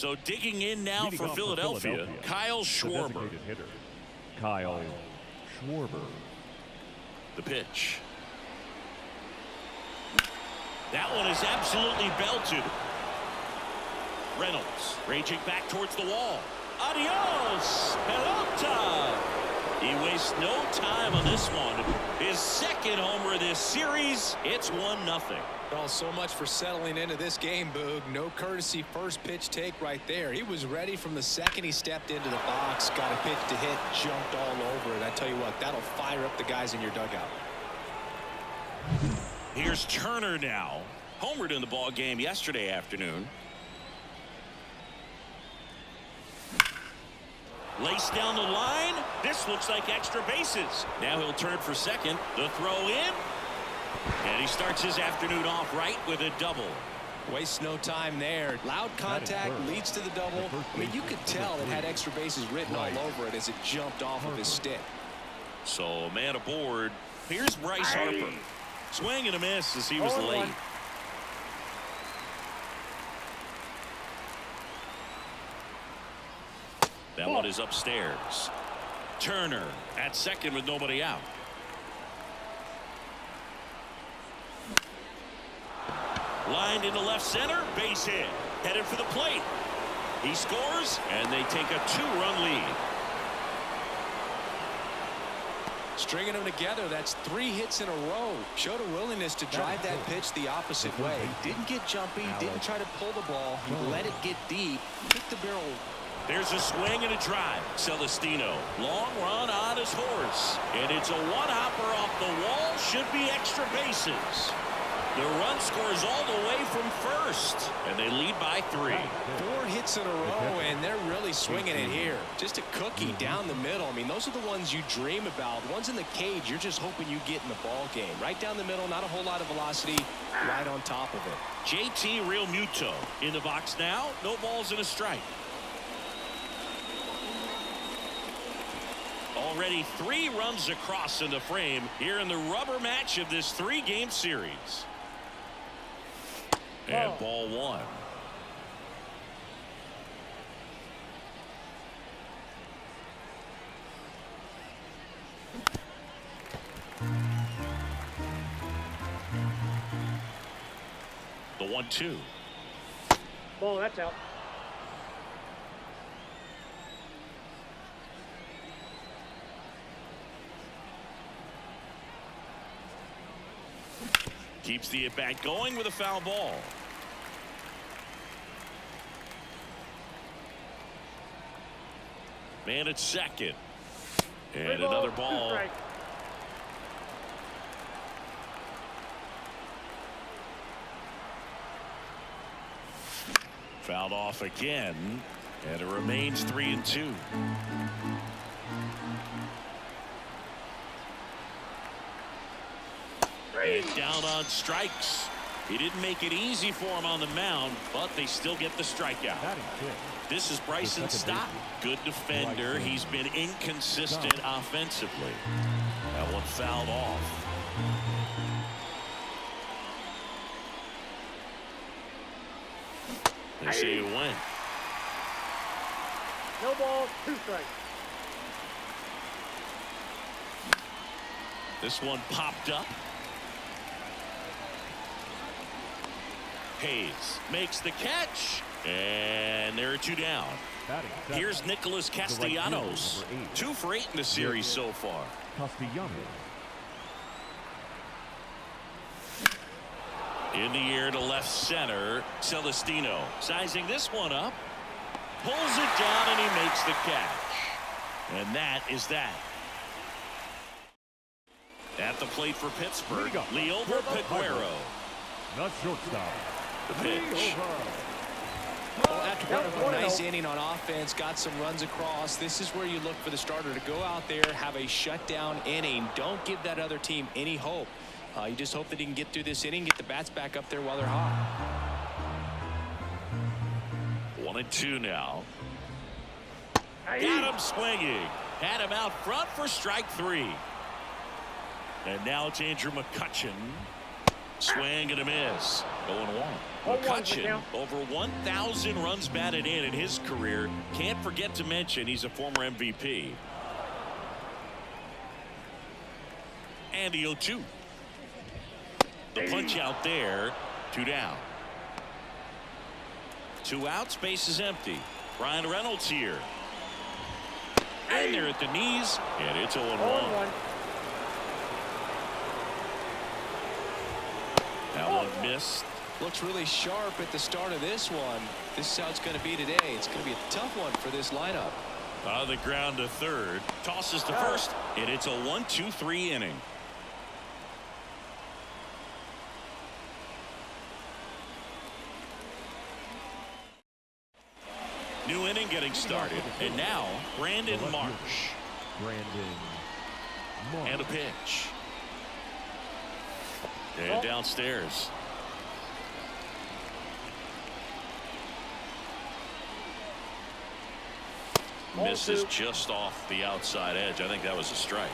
So digging in now for Philadelphia, Kyle Schwarber. Hitter, Kyle Schwarber. The pitch. That one is absolutely belted. Reynolds raging back towards the wall. Adios, pelota. He wastes no time on this one. His second homer this series. It's 1-0. Well, so much for settling into this game, Boog. No courtesy first pitch take right there. He was ready from the second he stepped into the box, got a pitch to hit, jumped all over it. I tell you what, that'll fire up the guys in your dugout. Here's Turner now. Homered in the ball game yesterday afternoon. Laced down the line. This looks like extra bases. Now he'll turn for second. The throw in. And he starts his afternoon off right with a double. Wastes no time there. Loud contact leads to the double. I mean, you could tell it had extra bases written all over it as it jumped off of his stick. So a man aboard. Here's Bryce Harper. Swing and a miss as he was late. That one is upstairs. Turner at second with nobody out. Lined into left center. Base hit. Headed for the plate. He scores, and they take a 2-run lead. Stringing them together, that's 3 hits in a row. Showed a willingness to drive that pitch the opposite way. Didn't get jumpy, didn't try to pull the ball. He let it get deep. Kicked the barrel. There's a swing and a drive. Celestino, long run on his horse. And it's a one-hopper off the wall. Should be extra bases. The run scores all the way from first. And they lead by 3. 4 hits in a row, and they're really swinging it here. Just a cookie down the middle. I mean, those are the ones you dream about. The ones in the cage, you're just hoping you get in the ball game. Right down the middle, not a whole lot of velocity, right on top of it. JT Realmuto in the box now. No balls and a strike. Already 3 runs across in the frame here in the rubber match of this 3-game series. And ball 1. The 1-2. Ball, that's out. Keeps the at-bat going with a foul ball. Man at second. And another ball. Fouled off again. And it remains 3-2. And down on strikes. He didn't make it easy for him on the mound, but they still get the strikeout. This is Bryson's stop. Good defender. He's been inconsistent offensively. That one fouled off. They say you win. No balls, 2 strikes. This one popped up. Hayes makes the catch, and there are 2 down. Here's Nicholas Castellanos. 2 for 8 in the series so far. Castellanos. In the air to left center. Celestino sizing this one up. Pulls it down, and he makes the catch. And that is that. At the plate for Pittsburgh, Liover Peguero. The shortstop. The pitch. Well, after a nice inning on offense, got some runs across, this is where you look for the starter to go out there, have a shutdown inning. Don't give that other team any hope. You just hope that he can get through this inning, get the bats back up there while they're hot. 1-2 now. Got him swinging. Had him out front for strike 3. And now it's Andrew McCutchen. Swing and a miss. 0-1. McCutchen, over 1,000 runs batted in his career. Can't forget to mention he's a former MVP. And the 0-2. The punch out there. 2 down. 2 outs. Base is empty. Ryan Reynolds here. And they're at the knees. And it's 0-1. That one missed. Looks really sharp at the start of this one. This is how it's going to be today. It's going to be a tough one for this lineup. On the ground to third. Tosses to first. And it's a 1-2-3 inning. New inning getting started. And now, Brandon Marsh. And a pitch. And downstairs. Misses just off the outside edge. I think that was a strike.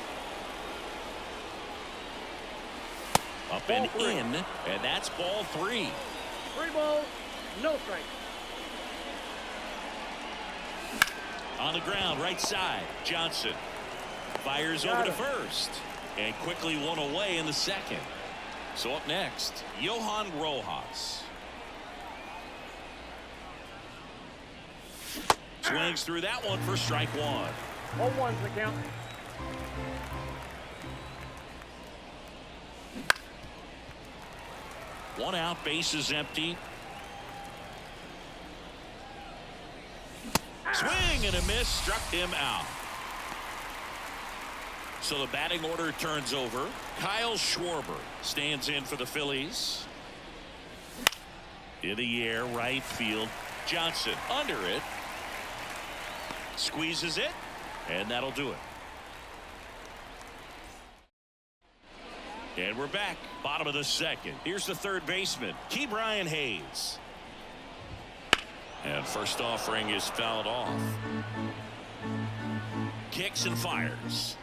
Up and in, and that's ball 3. 3 balls, no strike. On the ground, right side, Johnson fires over to first, and quickly one away in the second. So up next, Johan Rojas. Swings through that one for strike 1. 0-1's the count. One out, base is empty. Swing and a miss, struck him out. So the batting order turns over. Kyle Schwarber stands in for the Phillies. In the air, right field. Johnson under it. Squeezes it, and that'll do it. And we're back, bottom of the second. Here's the third baseman, Ke'Bryan Hayes. And first offering is fouled off. Kicks and fires.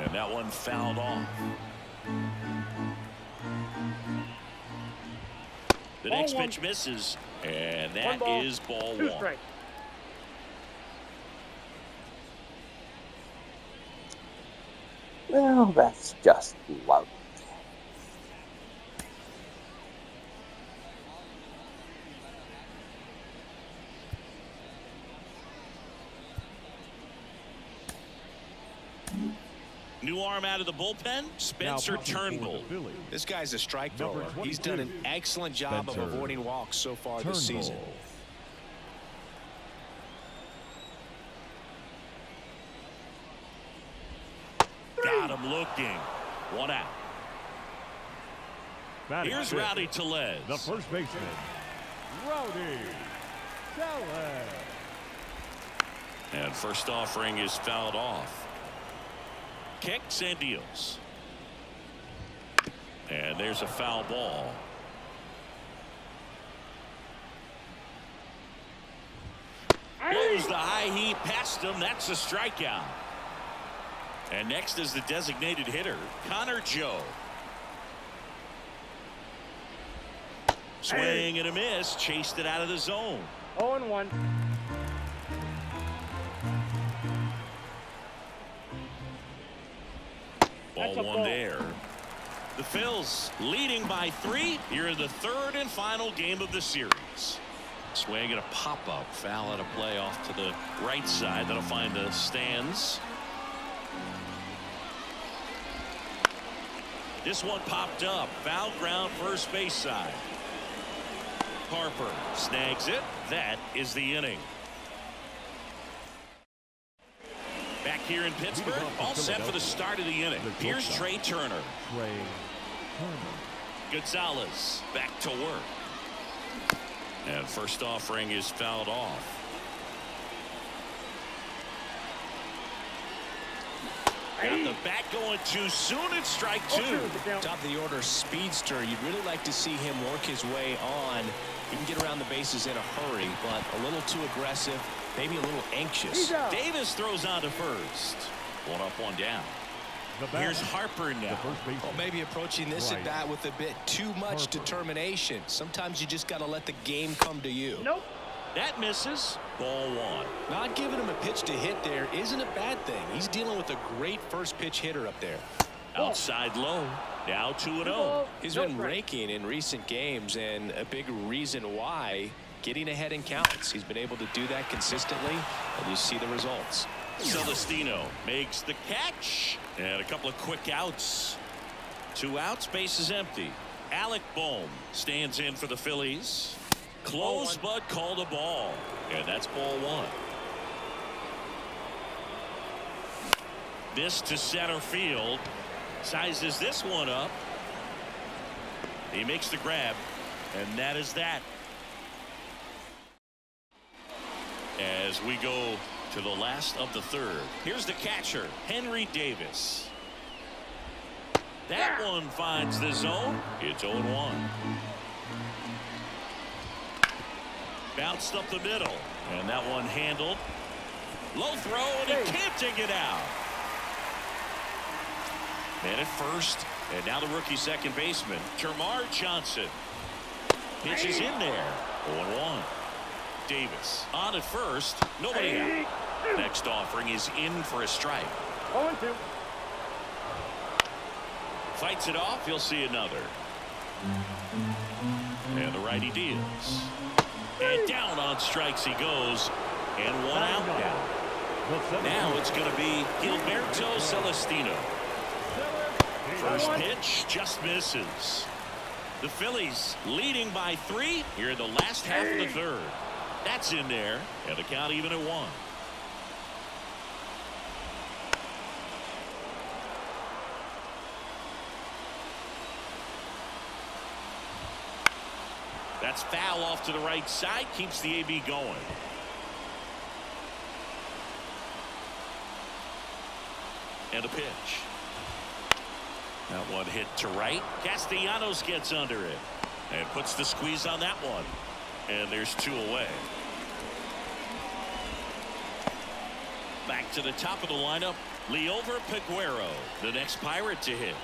And that one fouled off. The next pitch misses, and that is ball 1. Strike. Well, that's just lovely. New arm out of the bullpen, Spencer Turnbull. This guy's a strike thrower. He's done an excellent job of avoiding walks so far this season. Got him looking. 1 out. Here's Rowdy Tellez. The first baseman, Rowdy Tellez. And first offering is fouled off. Kicks and deals. And there's a foul ball. Blows the high heat past him. That's a strikeout. And next is the designated hitter, Connor Joe. Swing and a miss. Chased it out of the zone. 0-1. Ball 1 there. The Phils leading by 3 here in the third and final game of the series. Swing and a pop-up. Foul at a play off to the right side. That'll find the stands. This one popped up. Foul ground first base side. Harper snags it. That is the inning. Back here in Pittsburgh, all set for the start of the inning. Here's Trey Turner. Gonzalez back to work. And first offering is fouled off. Got the bat going too soon. It's strike 2. Top of the order speedster. You'd really like to see him work his way on. He can get around the bases in a hurry, but a little too aggressive, maybe a little anxious. Davis throws on to first. 1 up, 1 down. Here's Harper now. Well, maybe approaching this at bat with a bit too much determination. Sometimes you just got to let the game come to you. Nope. That misses. Ball one. Not giving him a pitch to hit there isn't a bad thing. He's dealing with a great first pitch hitter up there. Outside low. Now 2-0. He's been raking in recent games, and a big reason why, getting ahead in counts. He's been able to do that consistently, and you see the results. Celestino makes the catch, and a couple of quick outs. 2 outs, base is empty. Alec Bohm stands in for the Phillies. Close, but called a ball, and that's ball one. This to center field. Sizes this one up. He makes the grab, and that is that. As we go to the last of the third, here's the catcher, Henry Davis. That one finds the zone. It's 0-1. Bounced up the middle, and that one handled. Low throw, and he can't take it out. Man at first, and now the rookie second baseman, Termarr Johnson. Pitches in there. 0-1. Davis on at first. Nobody out. Next offering is in for a strike. 0-2. Fights it off. He'll see another. And the righty deals. And down on strikes he goes. And 1 out now. Now it's going to be Gilberto Celestino. First pitch just misses. The Phillies leading by 3 here in the last half of the third. That's in there, and the count even at 1. That's foul off to the right side, keeps the AB going. And a pitch. That one hit to right. Castellanos gets under it and puts the squeeze on that one. And there's 2 away. Back to the top of the lineup, Liover Peguero, the next Pirate to hit.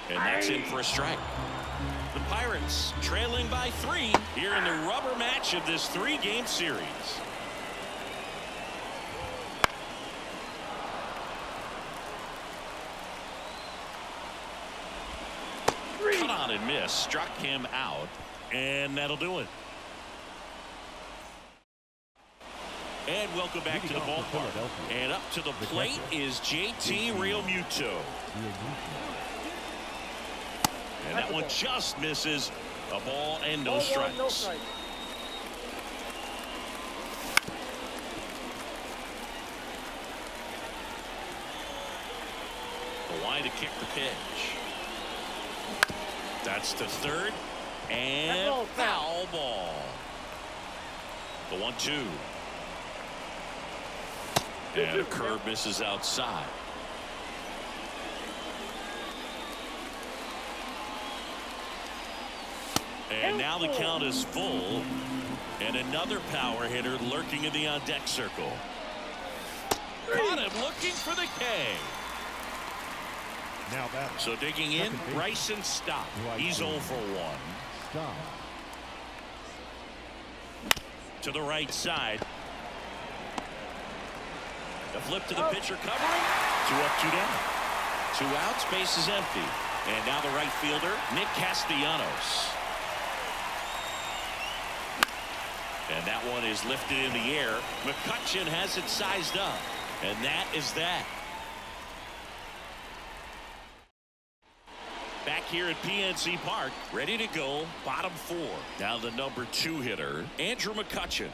And that's in for a strike. The Pirates trailing by 3 here in the rubber match of this 3-game series. Cut on and miss, struck him out, and that'll do it. And welcome back to the ballpark. And up to the plate is JT Realmuto. And that one just misses. A ball and no strikes. No strike. The line to kick the pitch. That's to third. And foul ball. The 1-2. And a curve misses outside. And now the count is full. And another power hitter lurking in the on-deck circle. Caught him looking for the K. Now that. So digging in, Bryson Stott. He's 0 for 1. To the right side. The flip to the pitcher covering. 2 up, 2 down. 2 outs, base is empty. And now the right fielder, Nick Castellanos. And that one is lifted in the air. McCutchen has it sized up. And that is that. Back here at PNC Park, ready to go, bottom 4. Now the number 2 hitter, Andrew McCutchen.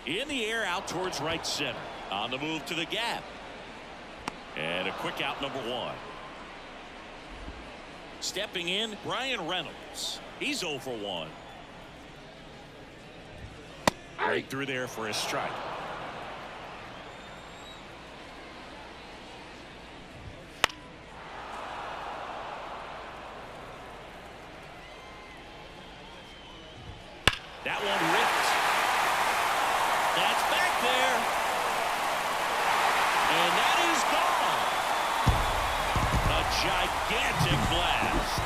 In the air, out towards right center. On the move to the gap. And a quick out, number 1. Stepping in, Brian Reynolds. He's 0 for 1. Right through there for a strike. That one ripped. That's back there. And that is gone. gigantic blast.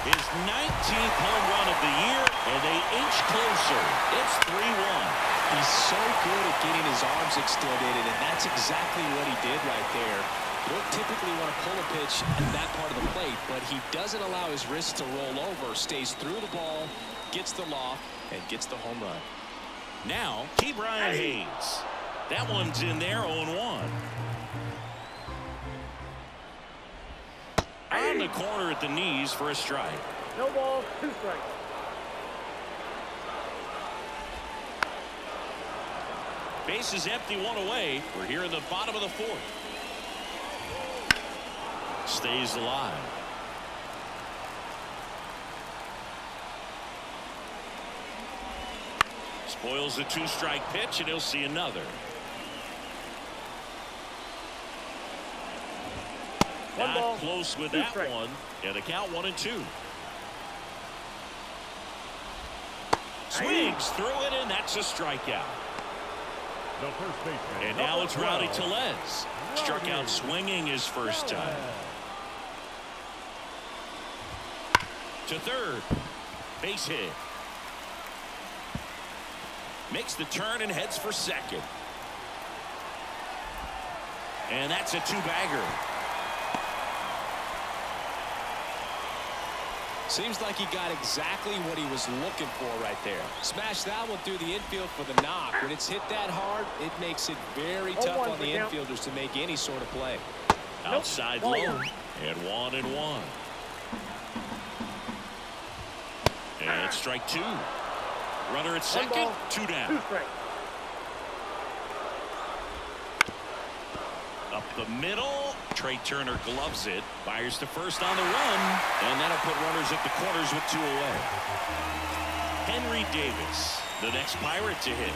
His 19th home run of the year, and they inch closer. It's 3-1. He's so good at getting his arms extended, and that's exactly what he did right there. You don't typically want to pull a pitch at that part of the plate, but he doesn't allow his wrist to roll over, stays through the ball, gets the loft, and gets the home run. Now, T. Brian Hayes. That one's in there, 0-1. On the corner at the knees for a strike. No balls, 2 strikes. Base is empty, 1 away. We're here in the bottom of the 4th. Stays alive. Spoils a 2-strike pitch, and he'll see another. One Not ball, close with 2 that strikes. one. And the count 1-2. Swings through it, and that's a strikeout. The first baseman. And now it's Rowdy Rowdy. Tellez. Struck out swinging his first time. To third. Base hit. Makes the turn and heads for second. And that's a 2-bagger. Seems like he got exactly what he was looking for right there. Smash that one through the infield for the knock. When it's hit that hard, it makes it very tough on the infielders to make any sort of play. Outside low. And 1-1. And it's strike 2. Runner at second. Ball, 2 down. 2 strikes. Up the middle. Trey Turner gloves it. Fires to first on the run. And that'll put runners at the corners with 2 away. Henry Davis, the next Pirate to hit.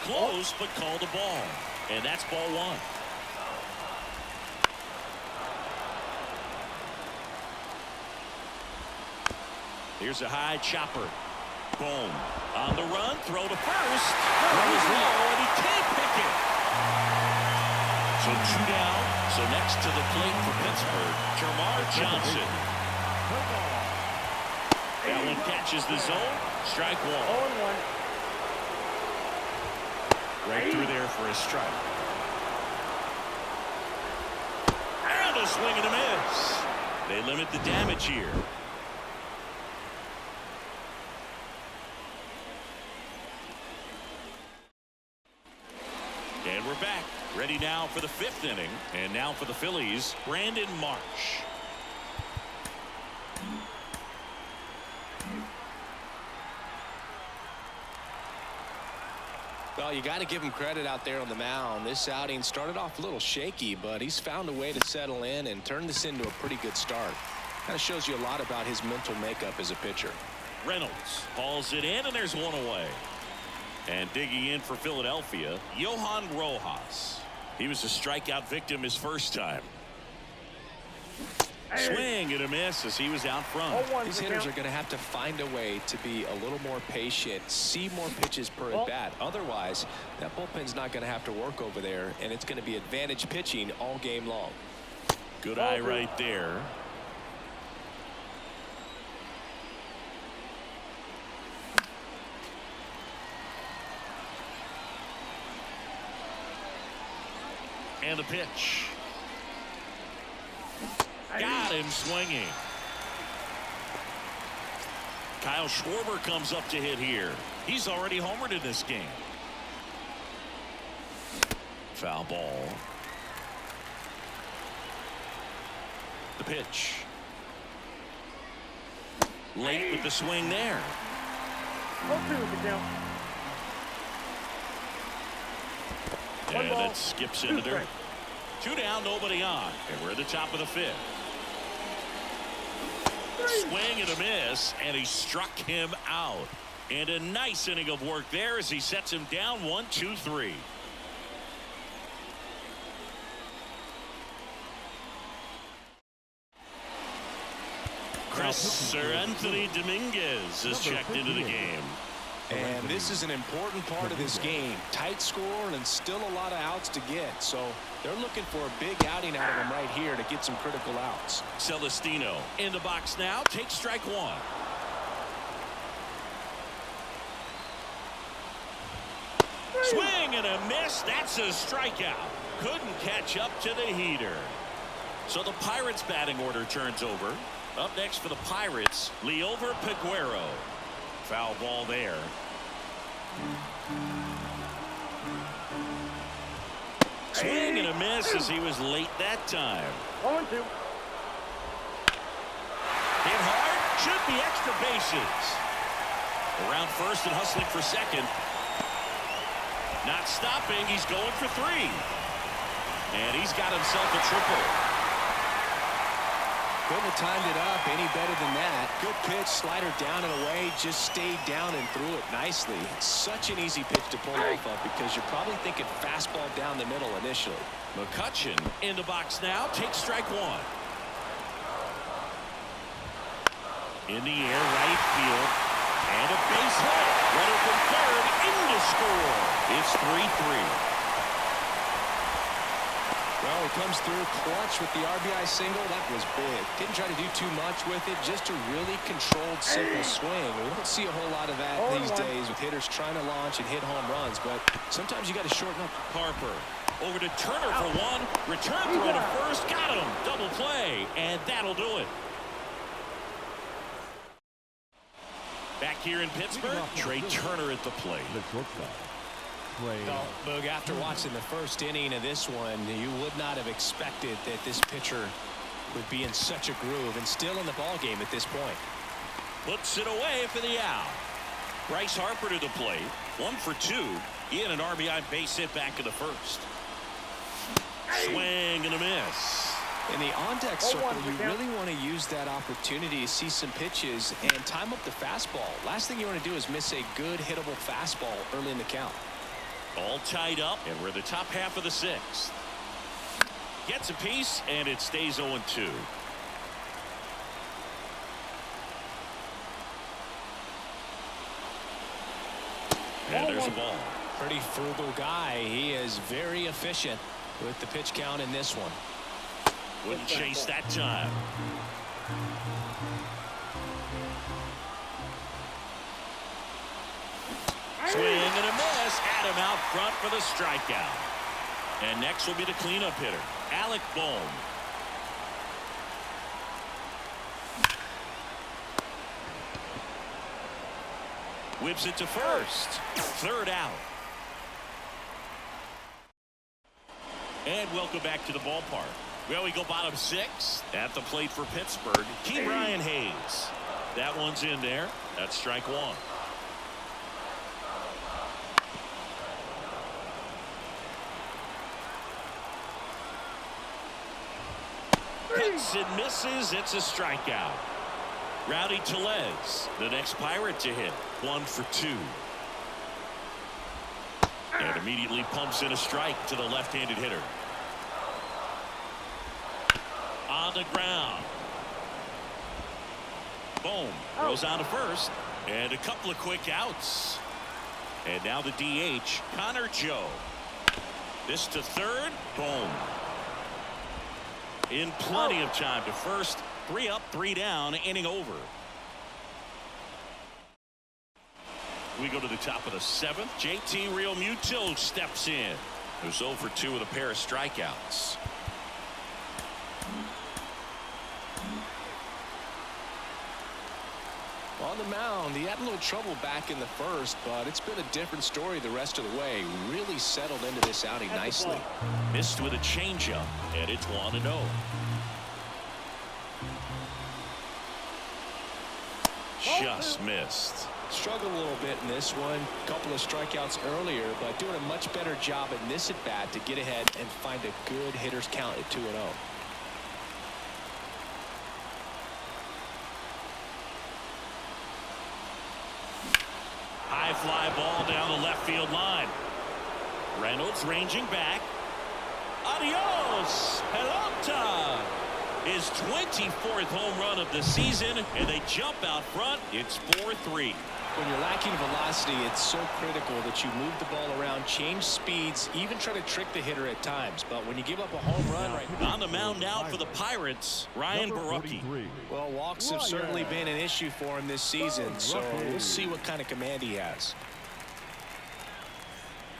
Close, but called a ball. And that's ball 1. Here's a high chopper. Boom. On the run, throw to first. Runners low, and he can't pick it. So 2 down. So next to the plate for Pittsburgh, Termarr Johnson. That one catches the zone. Strike 1. 0-1. Right through there for a strike. And a swing and a miss. They limit the damage here. And we're back. Ready now for the 5th inning. And now for the Phillies, Brandon Marsh. Well, you got to give him credit out there on the mound. This outing started off a little shaky, but he's found a way to settle in and turn this into a pretty good start. Kind of shows you a lot about his mental makeup as a pitcher. Reynolds hauls it in, and there's 1 away. And digging in for Philadelphia, Johan Rojas. He was a strikeout victim his first time. Swing and a miss as he was out front. These hitters are going to have to find a way to be a little more patient, see more pitches per at bat. Otherwise, that bullpen's not going to have to work over there, and it's going to be advantage pitching all game long. Good eye right there. And the pitch. Got him swinging. Kyle Schwarber comes up to hit here. He's already homered in this game. Foul ball. The pitch. Late with the swing there. 0-2 the count. And that skips into dirt. 2 down, nobody on. And we're at the top of the 5th. Swing and a miss, and he struck him out. And a nice inning of work there as he sets him down 1-2-3. Sir Anthony Dominguez is checked into the game. And this is an important part of this game. Tight score and still a lot of outs to get. So they're looking for a big outing out of him right here to get some critical outs. Celestino in the box now. Takes strike one. Swing and a miss. That's a strikeout. Couldn't catch up to the heater. So the Pirates batting order turns over. Up next for the Pirates, Liover Peguero. Foul ball there. Swing and a miss as he was late that time. 1-2. Hit hard. Should be extra bases. Around first and hustling for second. Not stopping. He's going for three. And he's got himself a triple. Couldn't have timed it up any better than that. Good pitch, slider down and away, just stayed down and threw it nicely. It's such an easy pitch to pull off of because you're probably thinking fastball down the middle initially. McCutchen in the box now. Takes strike one. In the air, right field. And a base hit. Runner from third in to score. It's 3-3. Well, he comes through clutch with the RBI single. That was big. Didn't try to do too much with it. Just a really controlled, simple swing. We don't see a whole lot of that these days with hitters trying to launch and hit home runs. But sometimes you got to shorten up. Harper over to Turner for one. Return throw to first. Got him. Double play. And that'll do it. Back here in Pittsburgh, Trey Turner at the plate. The shortstop. Well, Boog, after watching the first inning of this one, you would not have expected that this pitcher would be in such a groove and still in the ball game at this point. Puts it away for the out. Bryce Harper to the plate. 1 for 2. He had an RBI base hit back in the first. Swing and a miss. In the on-deck circle, you really want to use that opportunity to see some pitches and time up the fastball. Last thing you want to do is miss a good hittable fastball early in the count. All tied up, and we're the top half of the sixth. Gets a piece, and it stays 0-2. And there's a ball. Pretty frugal guy. He is very efficient with the pitch count in this one. Wouldn't chase that time. Swing and a miss. Adam out front for the strikeout. And next will be the cleanup hitter, Alec Bohm. Whips it to first. Third out. And welcome back to the ballpark. Well, we go bottom six. At the plate for Pittsburgh, Ke'Bryan Hayes. That one's in there. That's strike one. Hits and misses. It's a strikeout. Rowdy Tellez, the next Pirate to hit. 1 for 2. And immediately pumps in a strike to the left-handed hitter. On the ground. Boom. Goes on to first. And a couple of quick outs. And now the DH, Connor Joe. This to third. Boom. In plenty of time to first. 3 up, 3 down, inning over. We go to the top of the 7th. JT Realmuto steps in. Who's 0 for 2 with a pair of strikeouts. On the mound, he had a little trouble back in the first, but it's been a different story the rest of the way. Really settled into this outing nicely. Missed with a changeup, and it's 1-0. Just missed. Struggled a little bit in this one. Couple of strikeouts earlier, but doing a much better job in this at bat to get ahead and find a good hitter's count at 2-0. High fly ball down the left field line. Reynolds ranging back. Adios, pelota. his 24th home run of the season, and they jump out front. It's 4-3. When you're lacking velocity, it's so critical that you move the ball around, change speeds, even try to trick the hitter at times. But when you give up a home run right on the mound now for the Pirates, Ryan Barucki. Well, walks have certainly been an issue for him this season, so we'll see what kind of command he has.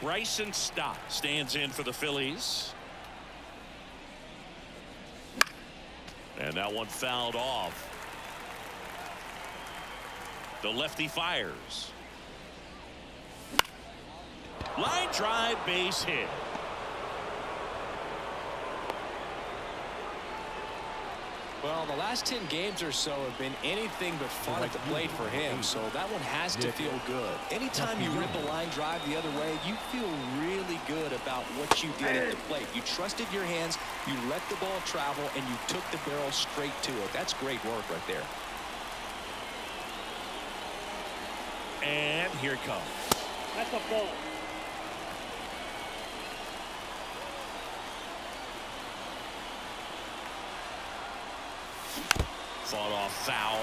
Bryson Stott stands in for the Phillies. And that one fouled off. The lefty fires. Line drive, base hit. Well, the last 10 games or so have been anything but fun at the plate for him, so that one has to feel good. Anytime you rip a line drive the other way, you feel really good about what you did at the plate. You trusted your hands, you let the ball travel, and you took the barrel straight to it. That's great work right there. And here it comes. That's a ball. Fought off foul.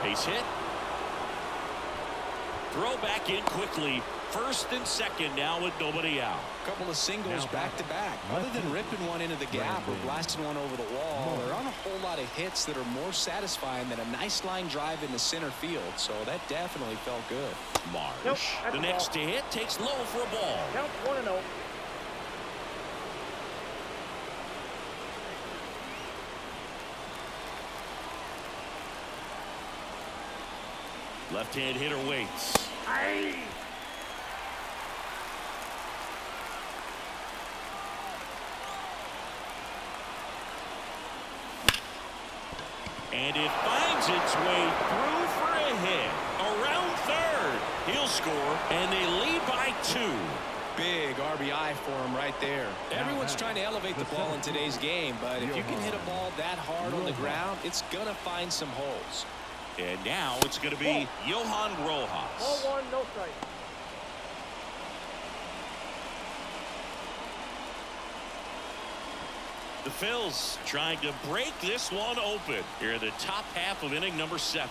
Base hit. Throw back in quickly. First and second now with nobody out. A couple of singles back-to-back. Other than ripping one into the gap or blasting one over the wall, there aren't a whole lot of hits that are more satisfying than a nice line drive into center field. So that definitely felt good. Marsh, the next to hit, takes low for a ball. Count 1-0. Left-hand hitter waits. Aye. And it finds its way through for a hit. Around third. He'll score, and they lead by 2. Big RBI for him right there. Everyone's trying to elevate the ball in today's game, but if you can hit a ball that hard on the ground, it's going to find some holes. And now it's going to be Johan Rojas. Ball 1, no strike. The Phils trying to break this one open here in the top half of inning number 7.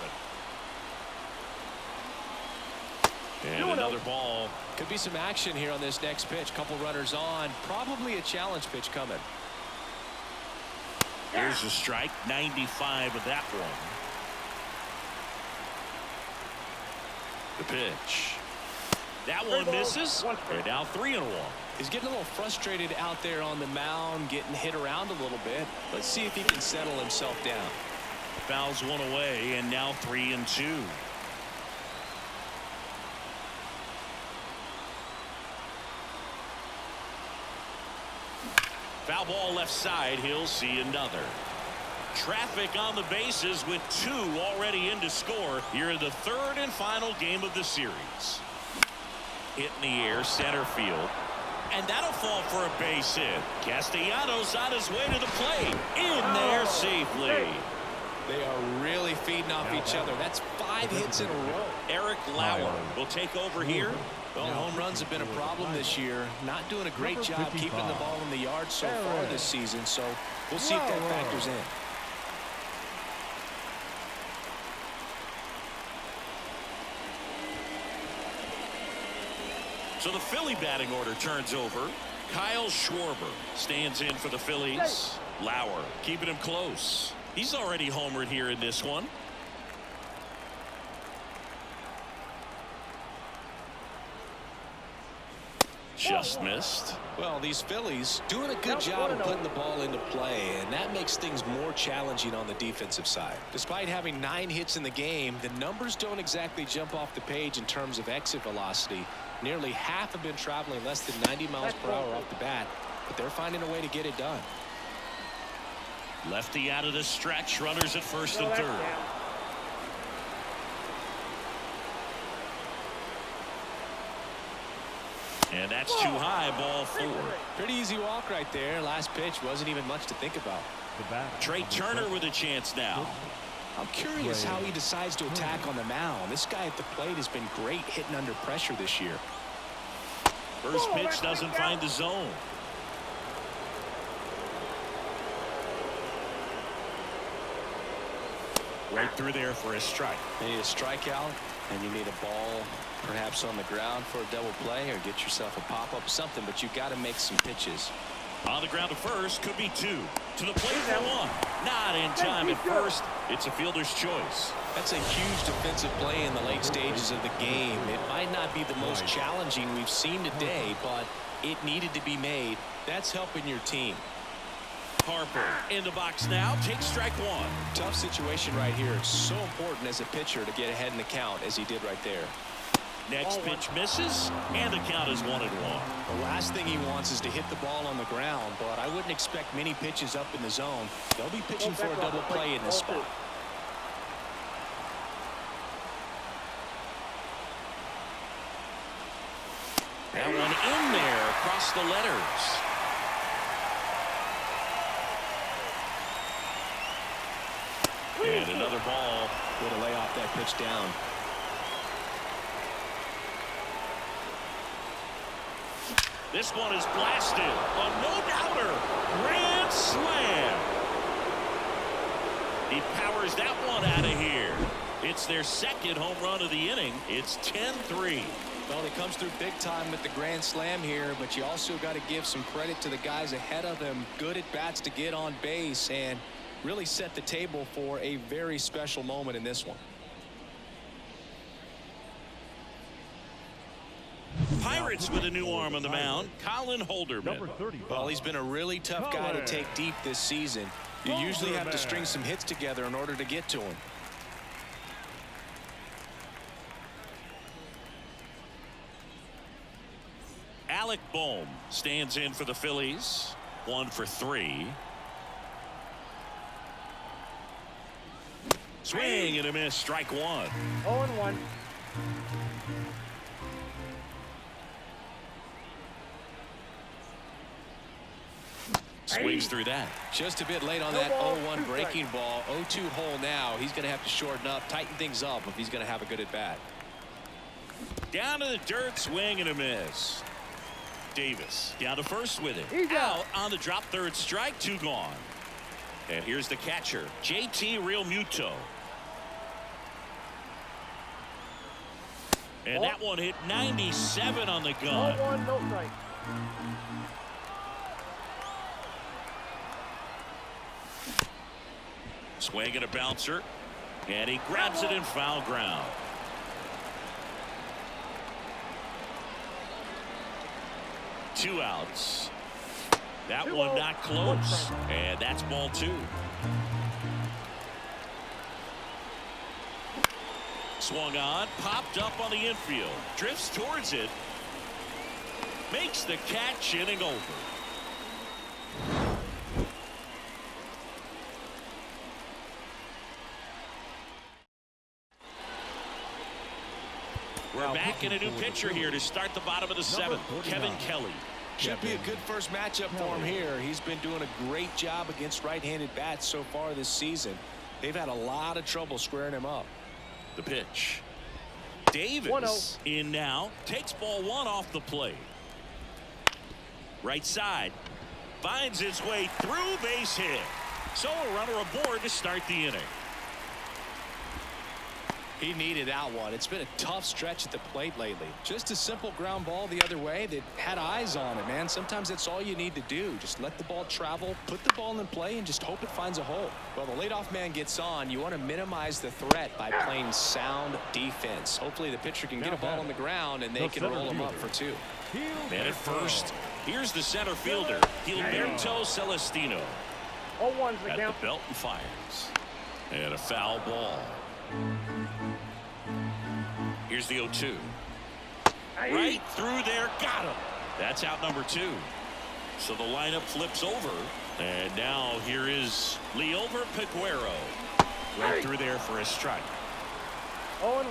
And another ball. Could be some action here on this next pitch. Couple runners on. Probably a challenge pitch coming. Here's a strike. 95 of that one. The pitch. That one misses. And now 3-1. He's getting a little frustrated out there on the mound, getting hit around a little bit. Let's see if he can settle himself down. Fouls one away, and now 3-2. Foul ball left side. He'll see another. Traffic on the bases with 2 already in to score here in the 3rd and final game of the series. Hit in the air, center field. And that'll fall for a base hit. Castellanos on his way to the plate. In there safely. They are really feeding off each other. That's 5 hits in a row. Eric Lauer will take over here. Well, home runs have been a problem this year. Not doing a great job keeping the ball in the yard so far this season. So we'll see if that factors in. So the Philly batting order turns over. Kyle Schwarber stands in for the Phillies. Lauer keeping him close. He's already homered here in this one. Just missed. Well, these Phillies doing a good job of putting the ball into play, and that makes things more challenging on the defensive side. Despite having 9 hits in the game, the numbers don't exactly jump off the page in terms of exit velocity. Nearly half have been traveling less than 90 miles per hour off the bat, but they're finding a way to get it done. Lefty out of the stretch. Runners at first and third. And that's too high. Ball 4. Pretty easy walk right there. Last pitch wasn't even much to think about. Trey Turner with a chance now. I'm curious how he decides to attack on the mound. This guy at the plate has been great hitting under pressure this year. First pitch doesn't find the zone. Right through there for a strike. You need a strikeout, and you need a ball perhaps on the ground for a double play, or get yourself a pop-up, something, but you got to make some pitches. On the ground to first, could be two. To the plate for one. Not in time at first. It's a fielder's choice. That's a huge defensive play in the late stages of the game. It might not be the most challenging we've seen today, but it needed to be made. That's helping your team. Harper in the box now. Takes strike one. Tough situation right here. It's so important as a pitcher to get ahead in the count as he did right there. Next pitch misses, and the count is 1-1. The last thing he wants is to hit the ball on the ground, but I wouldn't expect many pitches up in the zone. They'll be pitching for a double play in this spot. That one in there across the letters. And another ball. Way to lay off that pitch down. This one is blasted. A no-doubter. Grand slam. He powers that one out of here. It's their second home run of the inning. It's 10-3. Well, he comes through big time with the grand slam here, but you also got to give some credit to the guys ahead of him. Good at bats to get on base and really set the table for a very special moment in this one. Pirates with a new arm on the mound, Colin Holderman. Well, he's been a really tough guy to take deep this season. You usually have to string some hits together in order to get to him. Alec Bohm stands in for the Phillies. 1 for 3. Swing and a miss. Strike one. 0-1. Swings through that. Just a bit late on that 0-1 breaking ball. 0-2 hole now. He's going to have to shorten up, tighten things up if he's going to have a good at bat. Down to the dirt. Swing and a miss. Davis down to first with it. Out on the drop. Third strike. 2 gone. And here's the catcher, JT Realmuto. And that one hit 97 on the gun. 0-1, no strike. Swing and a bouncer. And he grabs it in foul ground. Two outs. That one not close. And that's ball 2. Swung on, popped up on the infield, drifts towards it, makes the catch, inning over. We're back in a new pitcher here to start the bottom of the 7th. Kevin Kelly. Should be a good first matchup for him here. He's been doing a great job against right-handed bats so far this season. They've had a lot of trouble squaring him up. The pitch. Davis in now. Takes ball 1 off the plate. Right side. Finds its way through, base hit. So a runner aboard to start the inning. He needed that one. It's been a tough stretch at the plate lately. Just a simple ground ball the other way that had eyes on it, man. Sometimes that's all you need to do. Just let the ball travel, put the ball in play, and just hope it finds a hole. Well, the leadoff man gets on. You want to minimize the threat by playing sound defense. Hopefully the pitcher can get a ball on the ground, and they can roll him up for 2. Man at first. Here's the center fielder, Gilberto Celestino. 0-1's the at count. the belt and fires. And a foul ball. Here's the 0-2. Right through there. Got him. That's out number 2. So the lineup flips over. And now here is Liover Peguero. Right through there for a strike. 0-1.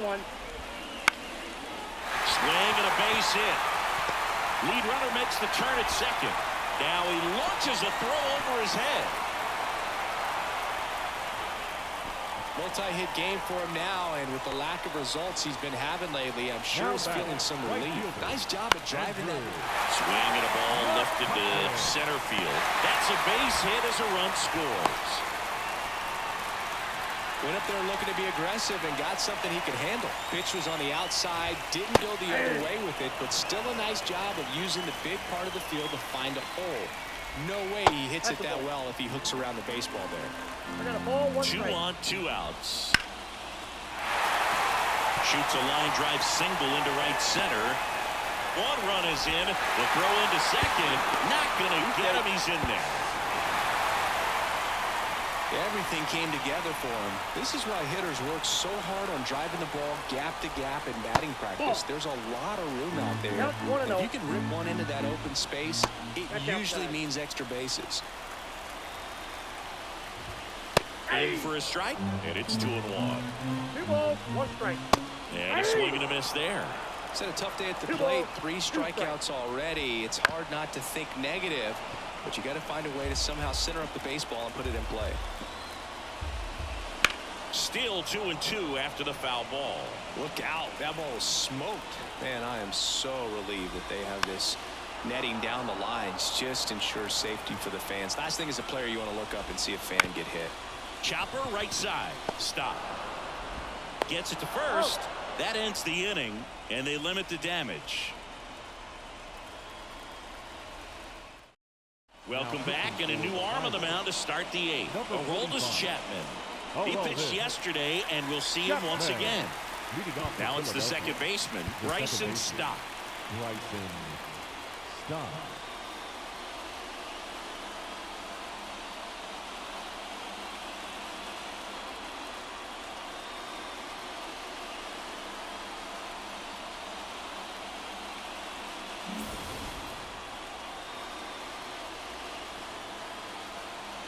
Swing and a base hit. Lead runner makes the turn at second. Now he launches a throw over his head. Multi-hit game for him now, and with the lack of results he's been having lately, I'm sure he's feeling some relief. Nice job at driving that. Swing and a ball lifted to center field. That's a base hit as a run scores. Went up there looking to be aggressive and got something he could handle. Pitch was on the outside, didn't go the other way with it, but still a nice job of using the big part of the field to find a hole. No way he hits it that well if he hooks around the baseball there. I got a ball, 2 on, 2 outs. Shoots a line drive single into right center. 1 run is in. The throw into second. Not going to get him. He's in there. Everything came together for him. This is why hitters work so hard on driving the ball gap to gap in batting practice. There's a lot of room out there. If you can rip one into that open space, it usually means extra bases. In for a strike, and it's 2-1. 2 balls, 1 strike. And a swing and a miss there. It's had a tough day at the plate. 3 strikeouts already. It's hard not to think negative, but you got to find a way to somehow center up the baseball and put it in play. Still 2-2 after the foul ball. Look out. That ball was smoked. Man, I am so relieved that they have this netting down the lines. Just ensures safety for the fans. Last thing as a player, you want to look up and see a fan get hit. Chopper right side. Stop. Gets it to first. That ends the inning, and they limit the damage. Welcome back, and a new arm on the mound to start the 8th. Aroldis Chapman. He pitched yesterday, and we'll see him once again. Now it's the second baseman, Bryson Stott.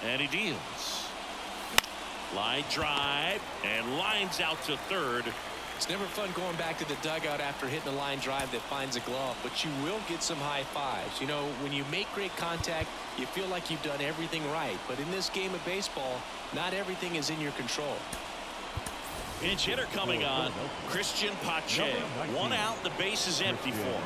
And he deals. Line drive and lines out to third. It's never fun going back to the dugout after hitting a line drive that finds a glove, but you will get some high fives. You know, when you make great contact, you feel like you've done everything right. But in this game of baseball, not everything is in your control. Pinch hitter coming on, Christian Pache. 1 out, the base is empty for him.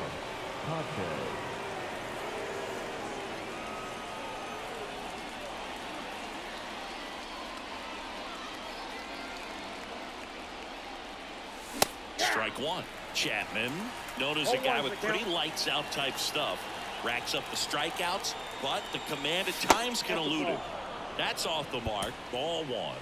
Strike 1. Chapman, known as a guy with pretty lights out type stuff, racks up the strikeouts, but the command at times can elude him. That's off the mark. Ball 1.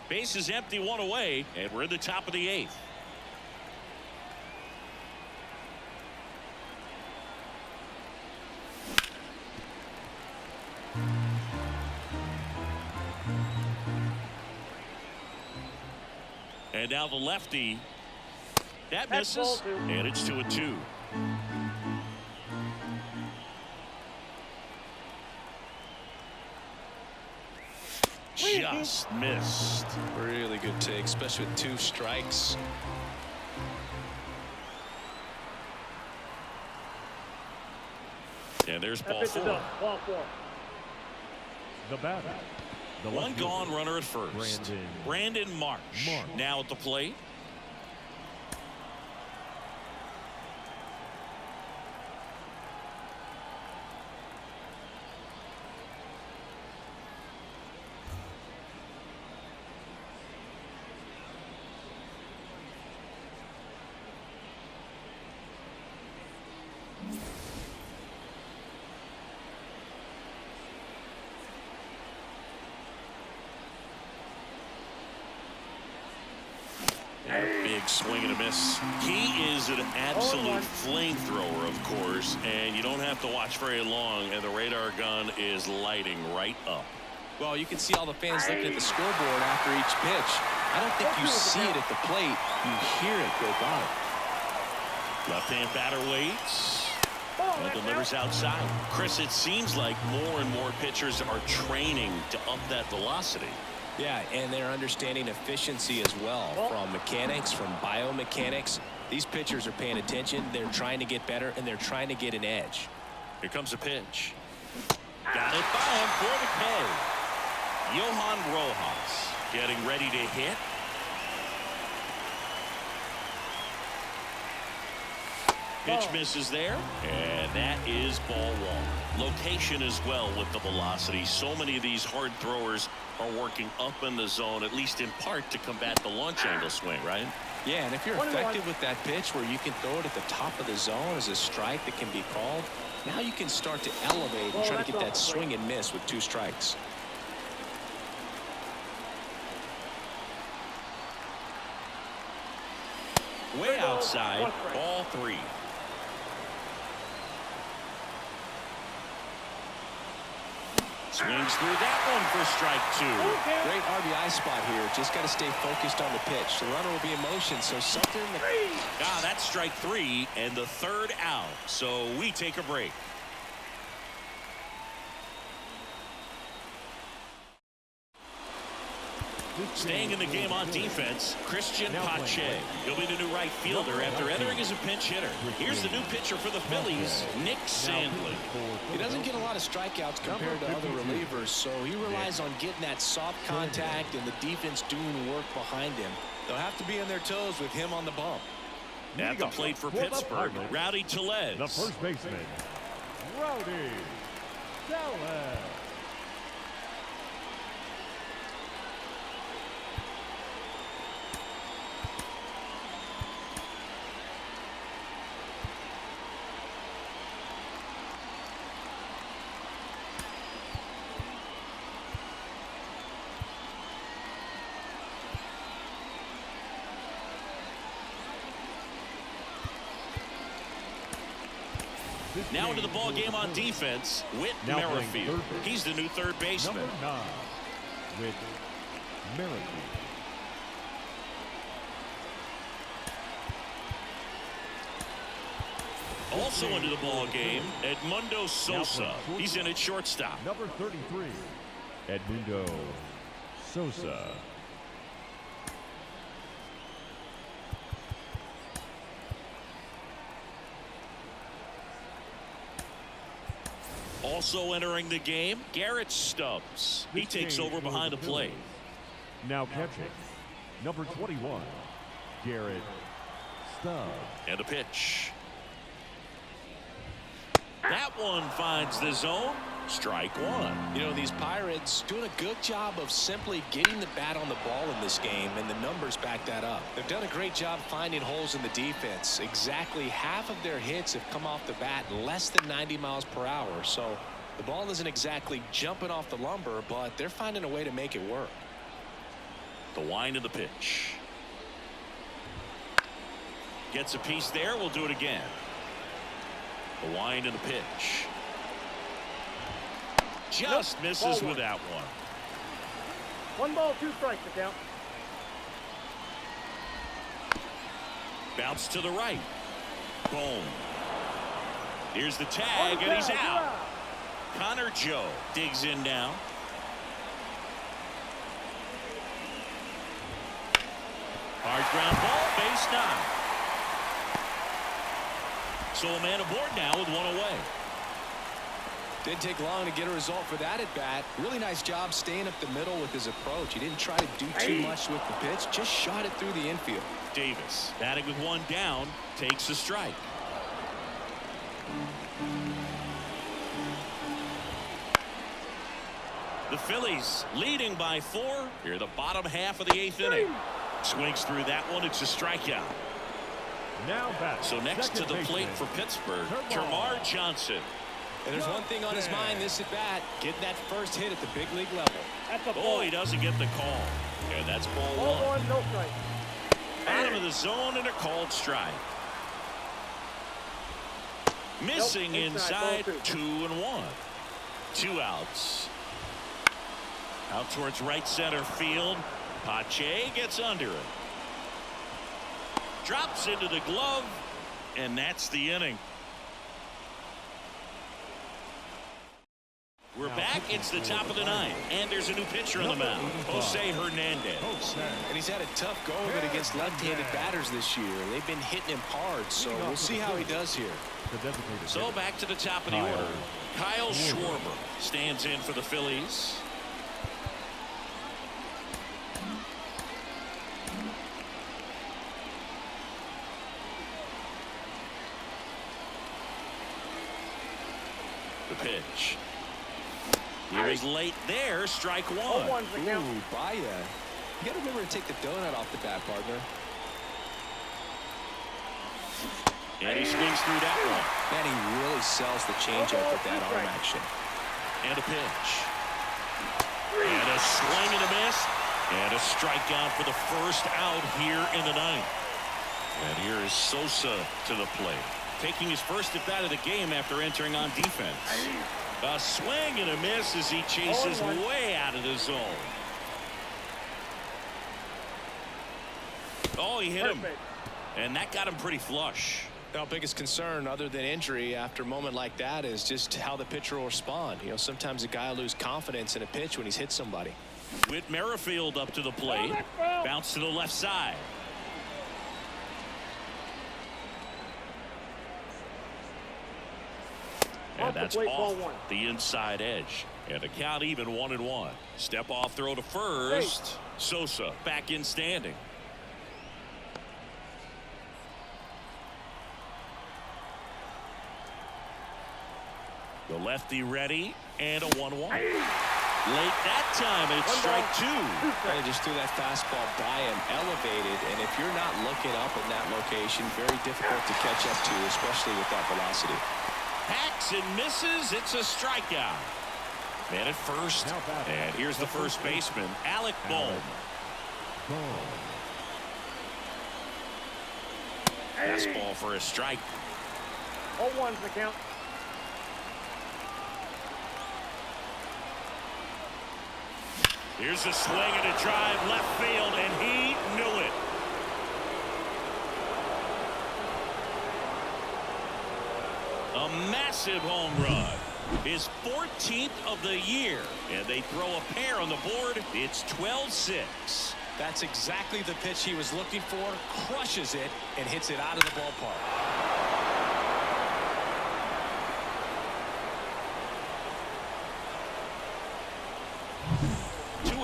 Base is empty, 1 away, and we're in the top of the 8th. And now the lefty. That misses, and it's 2-2. Just missed. Really good take, especially with 2 strikes. And there's ball 4. Ball 4. The batter. The 1 gone runner at first. Brandon Marsh. Now at the plate. Big swing and a miss. He is an absolute flamethrower, of course, and you don't have to watch very long, and the radar gun is lighting right up. Well, you can see all the fans looking at the scoreboard after each pitch. I don't think you see it at the plate. You hear it go by. Left-hand batter waits and delivers outside. Chris, it seems like more and more pitchers are training to up that velocity. Yeah, and they're understanding efficiency as well, from mechanics, from biomechanics. These pitchers are paying attention. They're trying to get better, and they're trying to get an edge. Here comes a pitch. Got it by him for the K. Johan Rojas getting ready to hit. Pitch misses there, and that is ball one. Location as well with the velocity. So many of these hard throwers are working up in the zone, at least in part to combat the launch angle swing, right? Yeah, and if you're effective with that pitch where you can throw it at the top of the zone as a strike that can be called, now you can start to elevate and try to get that swing and miss with 2 strikes. Way outside, ball 3. Swings through that one for strike 2. Great RBI spot here. Just got to stay focused on the pitch. The runner will be in motion, so something. That's strike 3 and the 3rd out. So we take a break. Staying in the game on defense, Christian Pache. He'll be the new right fielder after entering as a pinch hitter. Here's the new pitcher for the Phillies, Nick Sandlin. He doesn't get a lot of strikeouts compared to other relievers, so he relies on getting that soft contact and the defense doing work behind him. They'll have to be on their toes with him on the bump. At the plate for Pittsburgh, Rowdy Tellez. The first baseman, Rowdy Tellez. Now into the ball game on defense, Whit Merrifield. He's the new 3rd baseman. Number 9, Whit Merrifield. Also into the ball game, Edmundo Sosa. He's in at shortstop. Number 33, Edmundo Sosa. Also entering the game, Garrett Stubbs. He takes over behind the plate. Now catching, number 21, Garrett Stubbs. And a pitch. That one finds the zone. Strike 1. You know, these Pirates doing a good job of simply getting the bat on the ball in this game, and the numbers back that up. They've done a great job finding holes in the defense. Exactly half of their hits have come off the bat less than 90 miles per hour. So the ball isn't exactly jumping off the lumber, but they're finding a way to make it work. The wind of the pitch. Gets a piece there. We'll do it again. The wind of the pitch. Just misses with that one. 1 ball, 2 strikes to count. Bounce to the right. Boom. Here's the tag, and he's out. Connor Joe digs in now. Hard ground ball, base 9. So a man aboard now with 1 away. Didn't take long to get a result for that at bat. Really nice job staying up the middle with his approach. He didn't try to do too much with the pitch, just shot it through the infield. Davis batting with 1 down, takes a strike. The Phillies leading by 4 here the bottom half of the 8th inning. Swings through that one. It's a strikeout. Now back. So next to the plate for Pittsburgh, Termarr Johnson. And there's one thing on his mind this at bat, getting that first hit at the big league level. Oh, he doesn't get the call. And that's ball 1. No strike. Out of the zone and a called strike. Missing inside, 2-1. 2 outs. Out towards right center field. Pache gets under it. Drops into the glove, and that's the inning. We're back. It's the top of the ninth, and there's a new pitcher on the mound, Jose Hernandez. And he's had a tough go of it against left-handed batters this year. They've been hitting him hard, so we'll see how he does here. So back to the top of the order. Kyle Schwarber stands in for the Phillies. The pitch. He was late there. Strike one. Ooh, Baya. You got to remember to take the donut off the bat, partner. And he swings through that one. Man, he really sells the changeup with that arm action. And a pitch. And a swing and a miss. And a strikeout for the first out here in the ninth. And here is Sosa to the plate, taking his first at bat of the game after entering on defense. A swing and a miss as he chases way out of the zone. Oh, he hit him. And that got him pretty flush. Our biggest concern, other than injury after a moment like that, is just how the pitcher will respond. You know, sometimes a guy will lose confidence in a pitch when he's hit somebody. Whit Merrifield up to the plate. Bounce to the left side. And that's off the inside edge. And the count even 1-1. Step off throw to first. Sosa back in standing. The lefty ready, and a 1-1. Late that time, and it's strike two. They just threw that fastball by him, elevated, and if you're not looking up in that location, very difficult to catch up to, especially with that velocity. Hacks and misses. It's a strikeout. Man at first, and here's the first baseman, Alec Bohm. Fastball for a strike. 0-1's the count. Here's a swing and a drive left field, and he knew it. A massive home run. His 14th of the year, and they throw a pair on the board. It's 12-6. That's exactly the pitch he was looking for. Crushes it and hits it out of the ballpark.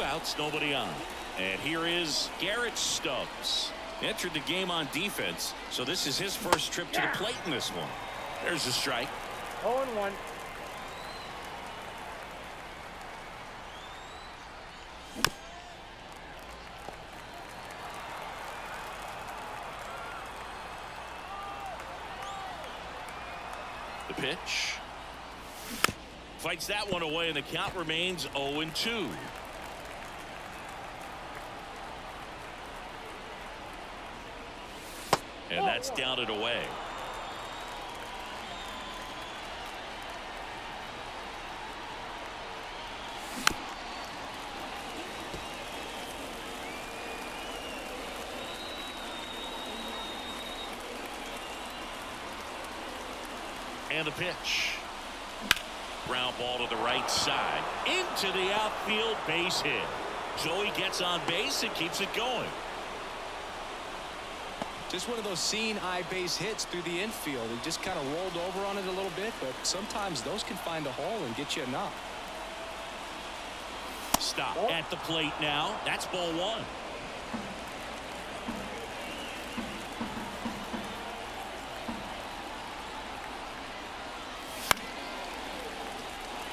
Outs, nobody on. And here is Garrett Stubbs. Entered the game on defense, so this is his first trip to the plate in this one. There's a strike. 0-1. The pitch. Fights that one away, and the count remains 0-2. And that's down and away. And the pitch. Ground ball to the right side. Into the outfield, base hit. So he gets on base and keeps it going. Just one of those seeing eye base hits through the infield. He just kind of rolled over on it a little bit, but sometimes those can find a hole and get you a knock. Stop at the plate now. That's ball one.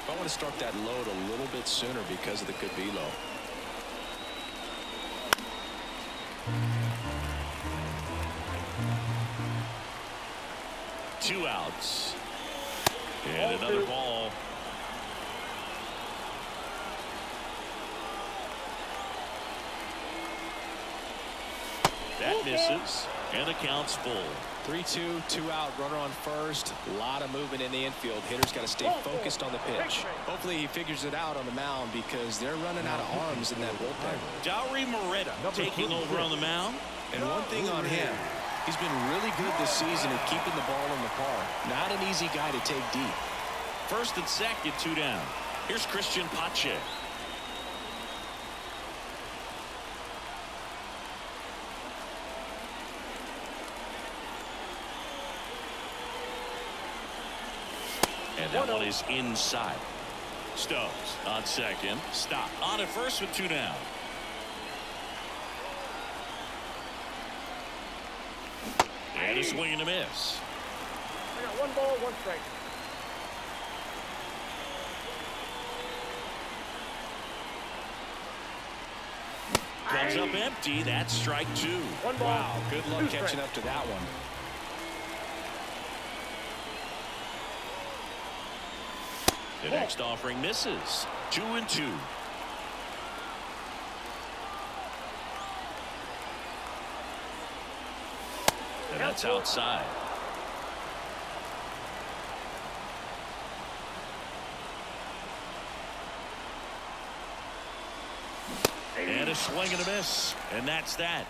I want to start that load a little bit sooner because of the good velo. Two outs. And another ball. That misses. And the count's full. 3-2, 2 out, runner on first. A lot of movement in the infield. Hitter's got to stay focused on the pitch. Hopefully he figures it out on the mound because they're running out of arms in that bullpen. Dowry Moretta taking over on the mound. And one thing on him, he's been really good this season at keeping the ball in the park. Not an easy guy to take deep. First and second, two down. Here's Christian Pache. And that one is inside. Stubbs on second. Stop. On at first with 2 down. And a swing and a miss. I got 1 ball, 1 strike. Comes up empty. That's strike 2. 1 ball. Wow, good luck 2 catching strikes. up to that one. The next offering misses. 2-2. And that's outside. And a swing and a miss. And that's that.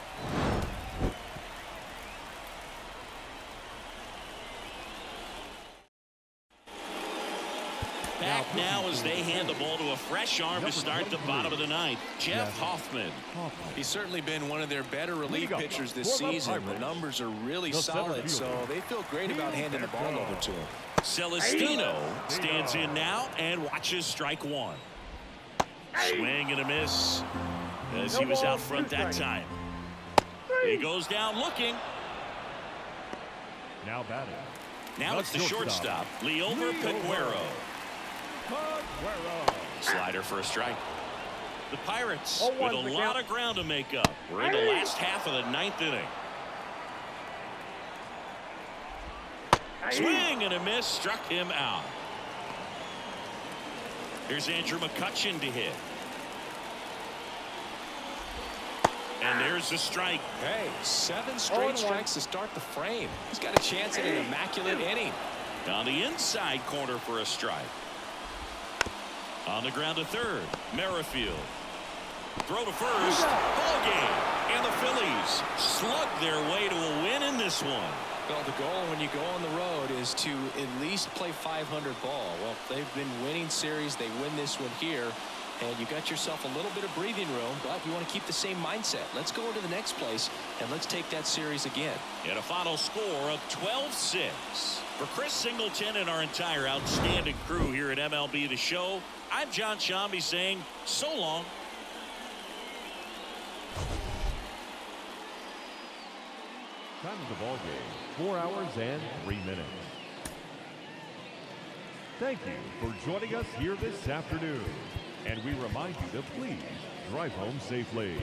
Back now as they hand the ball to a fresh arm to start the bottom of the ninth. Jeff Hoffman. He's certainly been one of their better relief pitchers this season. The numbers are really solid, so they feel great about handing the ball over to him. Celestino stands in now and watches strike 1. Swing and a miss as he was out front that time. He goes down looking. Now batting. Now it's the shortstop, Leover Peguero. Slider for a strike. The Pirates with a lot of ground to make up. We're in the last half of the 9th inning. Swing and a miss, struck him out. Here's Andrew McCutchen to hit. And there's the strike. Hey, 7 straight strikes to start the frame. He's got a chance at an immaculate inning. On the inside corner for a strike. On the ground to third, Merrifield. Throw to first. Ball game. And the Phillies slug their way to a win in this one. Well, the goal when you go on the road is to at least play 500 ball. Well, they've been winning series. They win this one here. And you got yourself a little bit of breathing room, but you want to keep the same mindset. Let's go into the next place, and let's take that series again. And a final score of 12-6. For Chris Singleton and our entire outstanding crew here at MLB The Show, I'm John Shambi saying so long. Time of the ball game, 4 hours and 3 minutes. Thank you for joining us here this afternoon. And we remind you to please drive home safely.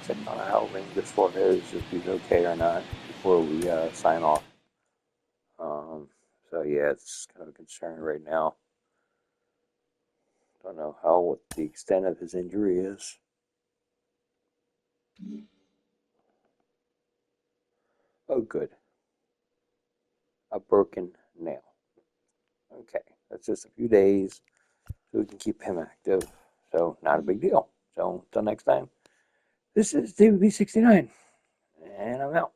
Checking on how Rangers for his, if he's okay or not, before we sign off. So yeah, it's kind of a concern right now. Don't know what the extent of his injury is. Oh, good. A broken nail. Okay, that's just a few days, so we can keep him active. So not a big deal. So until next time. This is David B69, and I'm out.